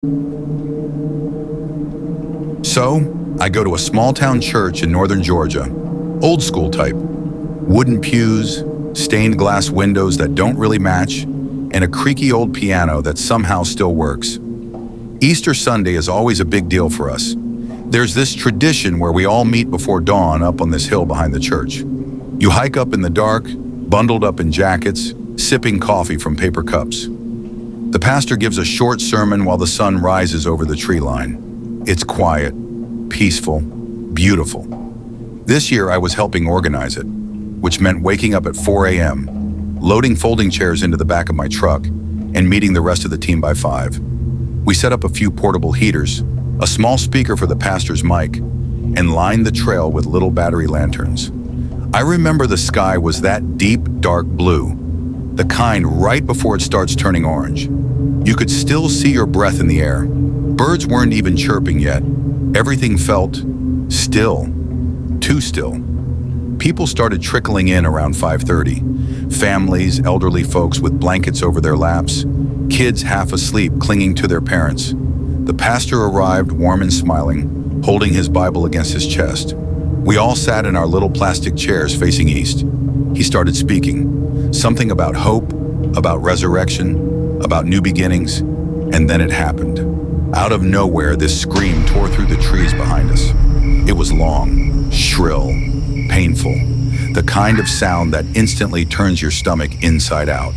So, I go to a small-town church in northern Georgia, old school type. Wooden pews, stained glass windows that don't really match, and a creaky old piano that somehow still works. Easter Sunday is always a big deal for us. There's this tradition where we all meet before dawn up on this hill behind the church. You hike up in the dark, bundled up in jackets, sipping coffee from paper cups. The pastor gives a short sermon while the sun rises over the tree line. It's quiet, peaceful, beautiful. This year I was helping organize it, which meant waking up at 4 a.m., loading folding chairs into the back of my truck, and meeting the rest of the team by 5. We set up a few portable heaters, a small speaker for the pastor's mic, and lined the trail with little battery lanterns. I remember the sky was that deep, dark blue, the kind right before it starts turning orange. You could still see your breath in the air. Birds weren't even chirping yet. Everything felt still, too still. People started trickling in around 5:30. Families, elderly folks with blankets over their laps, kids half asleep clinging to their parents. The pastor arrived warm and smiling, holding his Bible against his chest. We all sat in our little plastic chairs facing east. He started speaking, something about hope, about resurrection, about new beginnings, and then it happened. Out of nowhere, this scream tore through the trees behind us. It was long, shrill, painful, the kind of sound that instantly turns your stomach inside out.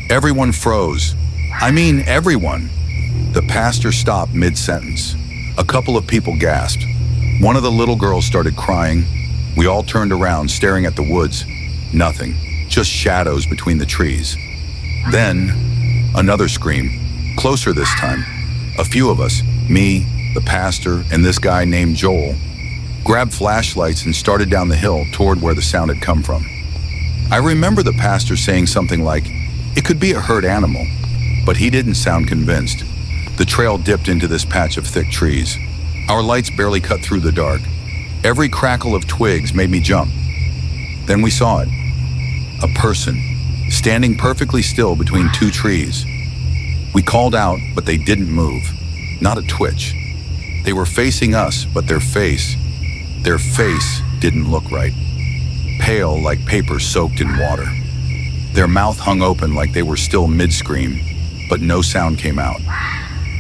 Everyone froze. I mean, everyone. The pastor stopped mid-sentence. A couple of people gasped. One of the little girls started crying. We all turned around, staring at the woods. Nothing, just shadows between the trees. Then, another scream, closer this time. A few of us, me, the pastor, and this guy named Joel, grabbed flashlights and started down the hill toward where the sound had come from. I remember the pastor saying something like, "It could be a herd animal," but he didn't sound convinced. The trail dipped into this patch of thick trees. Our lights barely cut through the dark. Every crackle of twigs made me jump. Then we saw it. A person, standing perfectly still between two trees. We called out, but they didn't move. Not a twitch. They were facing us, but their face didn't look right. Pale like paper soaked in water. Their mouth hung open like they were still mid-scream, but no sound came out.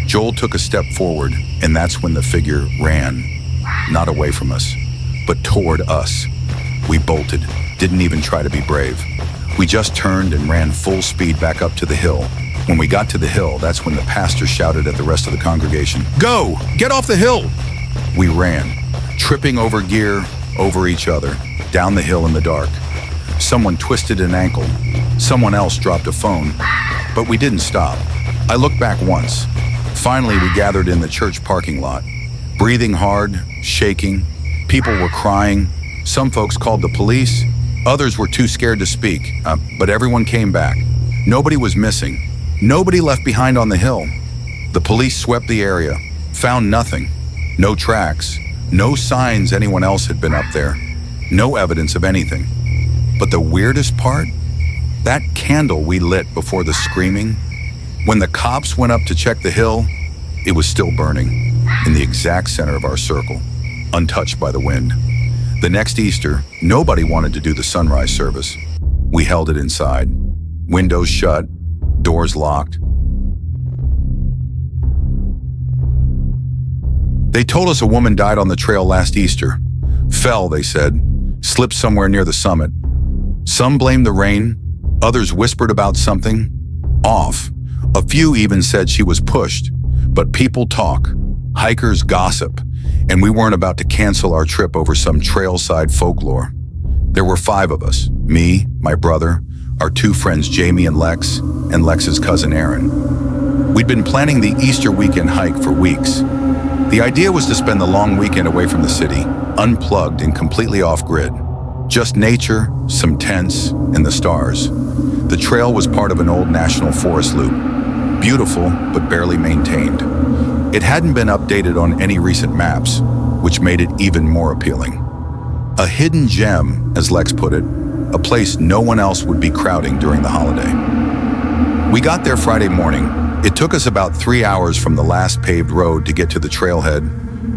Joel took a step forward, and that's when the figure ran. Not away from us, but toward us. We bolted, didn't even try to be brave. We just turned and ran full speed back up to the hill. When we got to the hill, that's when the pastor shouted at the rest of the congregation, "Go! Get off the hill!" We ran, tripping over gear, over each other, down the hill in the dark. Someone twisted an ankle. Someone else dropped a phone. But we didn't stop. I looked back once. Finally, we gathered in the church parking lot, breathing hard, shaking. People were crying. Some folks called the police. Others were too scared to speak, but everyone came back. Nobody was missing. Nobody left behind on the hill. The police swept the area, found nothing. No tracks, no signs anyone else had been up there. No evidence of anything. But the weirdest part? That candle we lit before the screaming, when the cops went up to check the hill, it was still burning, in the exact center of our circle, untouched by the wind. The next Easter, nobody wanted to do the sunrise service. We held it inside, windows shut, doors locked. They told us a woman died on the trail last Easter. Fell, they said, slipped somewhere near the summit. Some blamed the rain, others whispered about something off. A few even said she was pushed, but people talk, hikers gossip, and we weren't about to cancel our trip over some trailside folklore. There were 5 of us, me, my brother, our 2 friends Jamie and Lex, and Lex's cousin Aaron. We'd been planning the Easter weekend hike for weeks. The idea was to spend the long weekend away from the city, unplugged and completely off-grid. Just nature, some tents, and the stars. The trail was part of an old national forest loop. Beautiful, but barely maintained. It hadn't been updated on any recent maps, which made it even more appealing. A hidden gem, as Lex put it, a place no one else would be crowding during the holiday. We got there Friday morning, It took us about 3 hours from the last paved road to get to the trailhead,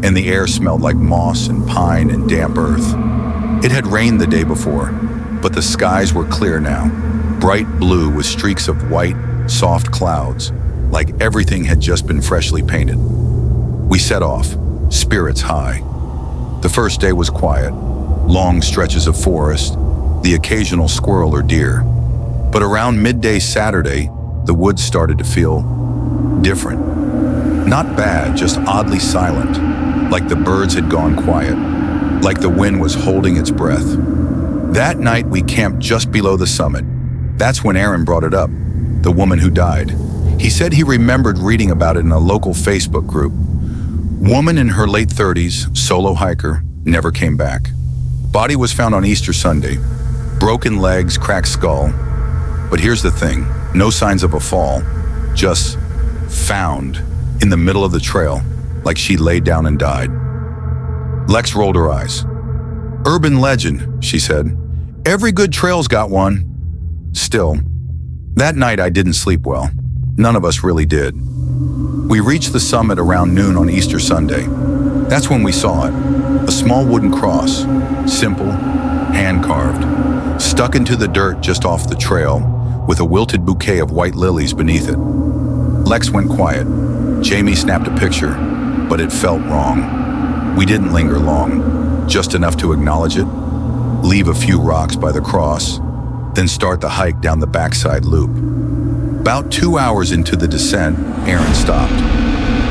and the air smelled like moss and pine and damp earth. It had rained the day before, but the skies were clear now, bright blue with streaks of white, soft clouds, like everything had just been freshly painted. We set off, spirits high. The first day was quiet, long stretches of forest, the occasional squirrel or deer. But around midday Saturday, the woods started to feel different. Not bad, just oddly silent, like the birds had gone quiet, like the wind was holding its breath. That night, we camped just below the summit. That's when Aaron brought it up, the woman who died. He said he remembered reading about it in a local Facebook group. Woman in her late 30s, solo hiker, never came back. Body was found on Easter Sunday. Broken legs, cracked skull. But here's the thing, no signs of a fall, just found in the middle of the trail, like she laid down and died. Lex rolled her eyes. Urban legend, she said. Every good trail's got one. Still, that night I didn't sleep well. None of us really did. We reached the summit around noon on Easter Sunday. That's when we saw it. A small wooden cross, simple, hand-carved, stuck into the dirt just off the trail, with a wilted bouquet of white lilies beneath it. Lex went quiet. Jamie snapped a picture, but it felt wrong. We didn't linger long, just enough to acknowledge it, leave a few rocks by the cross, then start the hike down the backside loop. About 2 hours into the descent, Aaron stopped.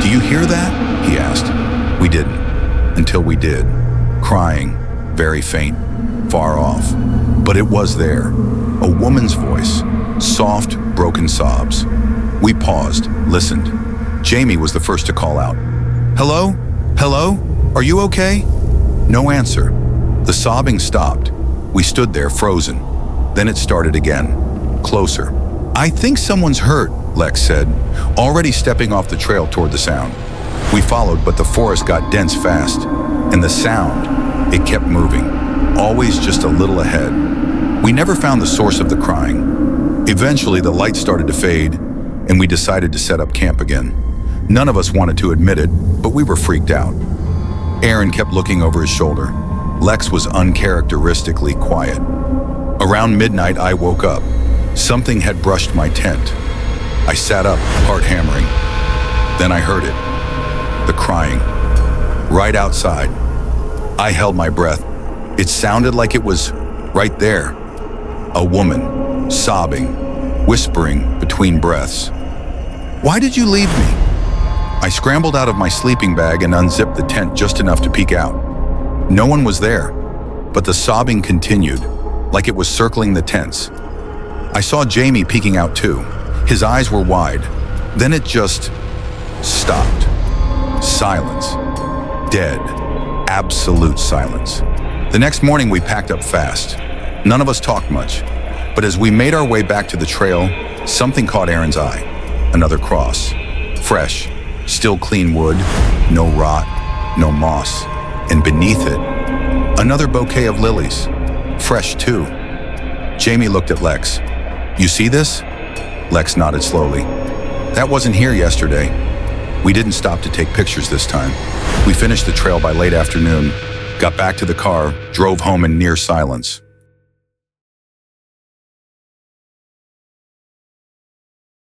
"Do you hear that?" he asked. We didn't, until we did. Crying, very faint, far off. But it was there, a woman's voice, soft, broken sobs. We paused, listened. Jamie was the first to call out. "Hello? Hello? Are you okay?" No answer. The sobbing stopped. We stood there, frozen. Then it started again, closer. "I think someone's hurt," Lex said, already stepping off the trail toward the sound. We followed, but the forest got dense fast. And the sound, it kept moving, always just a little ahead. We never found the source of the crying. Eventually, the lights started to fade, and we decided to set up camp again. None of us wanted to admit it, but we were freaked out. Aaron kept looking over his shoulder. Lex was uncharacteristically quiet. Around midnight, I woke up. Something had brushed my tent. I sat up, heart hammering. Then I heard it. The crying. Right outside. I held my breath. It sounded like it was right there. A woman, sobbing, whispering between breaths. "Why did you leave me?" I scrambled out of my sleeping bag and unzipped the tent just enough to peek out. No one was there, but the sobbing continued, like it was circling the tents. I saw Jamie peeking out too. His eyes were wide. Then it just stopped. Silence. Dead. Absolute silence. The next morning we packed up fast. None of us talked much. But as we made our way back to the trail, something caught Aaron's eye. Another cross. Fresh. Still clean wood. No rot. No moss. And beneath it, another bouquet of lilies. Fresh too. Jamie looked at Lex. "You see this?" Lex nodded slowly. "That wasn't here yesterday." We didn't stop to take pictures this time. We finished the trail by late afternoon, got back to the car, drove home in near silence.